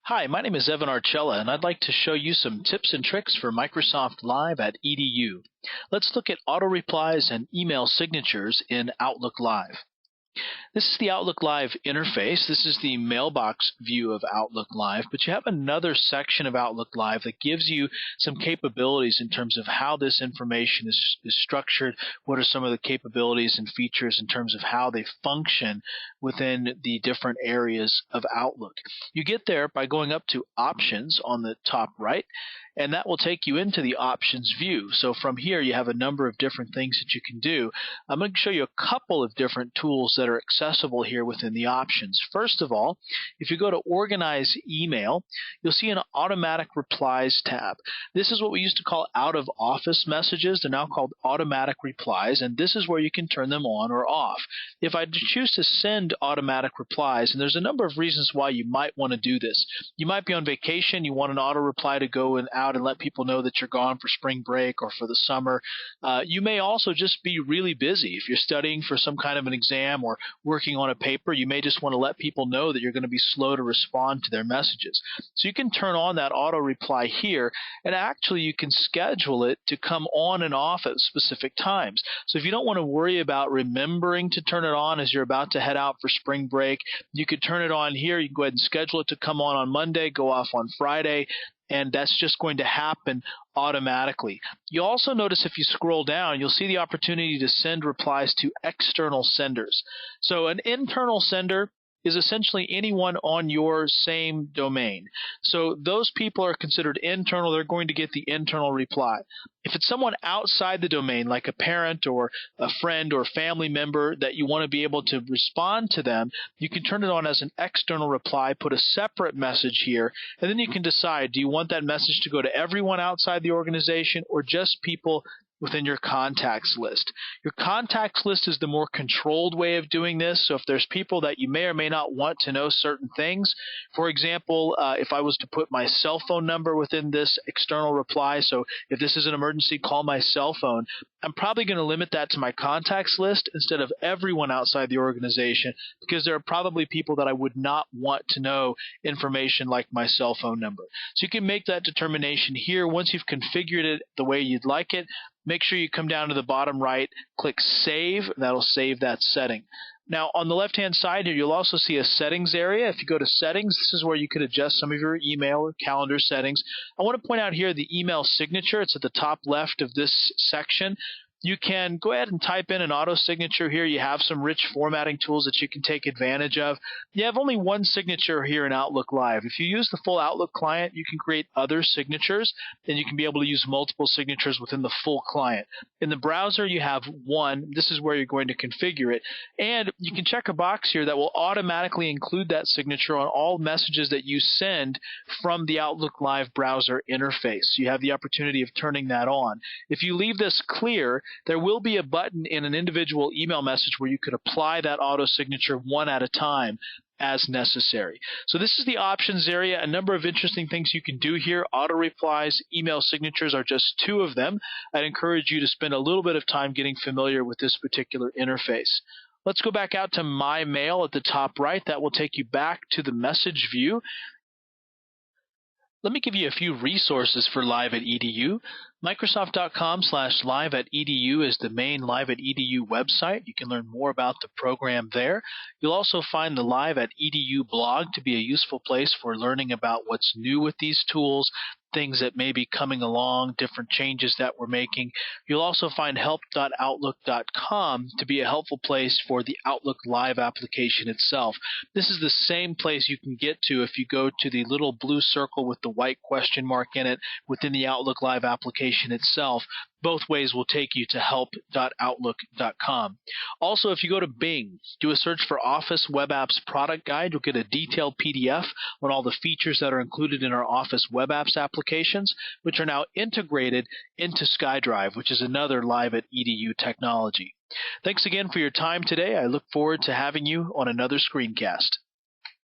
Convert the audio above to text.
Hi, my name is Evan Archella, and I'd like to show you some tips and tricks for Microsoft Live at EDU. Let's look at auto replies and email signatures in Outlook Live. This is the Outlook Live interface. This is the mailbox view of Outlook Live, but you have another section of Outlook Live that gives you some capabilities in terms of how this information is structured, what are some of the capabilities and features in terms of how they function within the different areas of Outlook. You get there by going up to Options on the top right, and that will take you into the Options view. So from here, you have a number of different things that you can do. I'm going to show you a couple of different tools that are accessible here within the options. First of all, if you go to Organize Email, you'll see an Automatic Replies tab. This is what we used to call out-of-office messages. They're now called Automatic Replies, and this is where you can turn them on or off. If I choose to send automatic replies, and there's a number of reasons why you might want to do this. You might be on vacation, you want an auto reply to go out and let people know that you're gone for spring break or for the summer. You may also just be really busy. If you're studying for some kind of an exam or working on a paper, you may just want to let people know that you're going to be slow to respond to their messages. So you can turn on that auto reply here, and actually you can schedule it to come on and off at specific times. So if you don't want to worry about remembering to turn it on as you're about to head out for spring break, you could turn it on here. You can go ahead and schedule it to come on Monday, go off on Friday, and that's just going to happen automatically. You'll also notice if you scroll down, you'll see the opportunity to send replies to external senders. So an internal sender is essentially anyone on your same domain. So those people are considered internal. They're going to get the internal reply. If it's someone outside the domain, like a parent or a friend or family member that you want to be able to respond to them, you can turn it on as an external reply, put a separate message here, and then you can decide, do you want that message to go to everyone outside the organization or just people within your contacts list. Your contacts list is the more controlled way of doing this. So if there's people that you may or may not want to know certain things, for example, if I was to put my cell phone number within this external reply, so if this is an emergency, call my cell phone, I'm probably going to limit that to my contacts list instead of everyone outside the organization, because there are probably people that I would not want to know information like my cell phone number. So you can make that determination here. Once you've configured it the way you'd like it, make sure you come down to the bottom right, click Save, and that'll save that setting. Now, on the left-hand side here, you'll also see a settings area. If you go to settings, this is where you could adjust some of your email or calendar settings. I want to point out here the email signature. It's at the top left of this section. You can go ahead and type in an auto signature here. You have some rich formatting tools that you can take advantage of. You have only one signature here in Outlook Live. If you use the full Outlook client, you can create other signatures, and you can be able to use multiple signatures within the full client. In the browser, you have one. This is where you're going to configure it. And you can check a box here that will automatically include that signature on all messages that you send from the Outlook Live browser interface. You have the opportunity of turning that on. If you leave this clear, there will be a button in an individual email message where you could apply that auto signature one at a time as necessary. So this is the options area. A number of interesting things you can do here. Auto replies, email signatures are just two of them. I'd encourage you to spend a little bit of time getting familiar with this particular interface. Let's go back out to My Mail at the top right. That will take you back to the message view. Let me give you a few resources for Live at EDU. Microsoft.com/live at EDU is the main Live at EDU website. You can learn more about the program there. You'll also find the Live at EDU blog to be a useful place for learning about what's new with these tools, things that may be coming along, different changes that we're making. You'll also find help.outlook.com to be a helpful place for the Outlook Live application itself. This is the same place you can get to if you go to the little blue circle with the white question mark in it within the Outlook Live application itself. Both ways will take you to help.outlook.com. Also, if you go to Bing, do a search for Office Web Apps Product Guide, you'll get a detailed PDF on all the features that are included in our Office Web Apps applications, which are now integrated into SkyDrive, which is another Live at EDU technology. Thanks again for your time today. I look forward to having you on another screencast.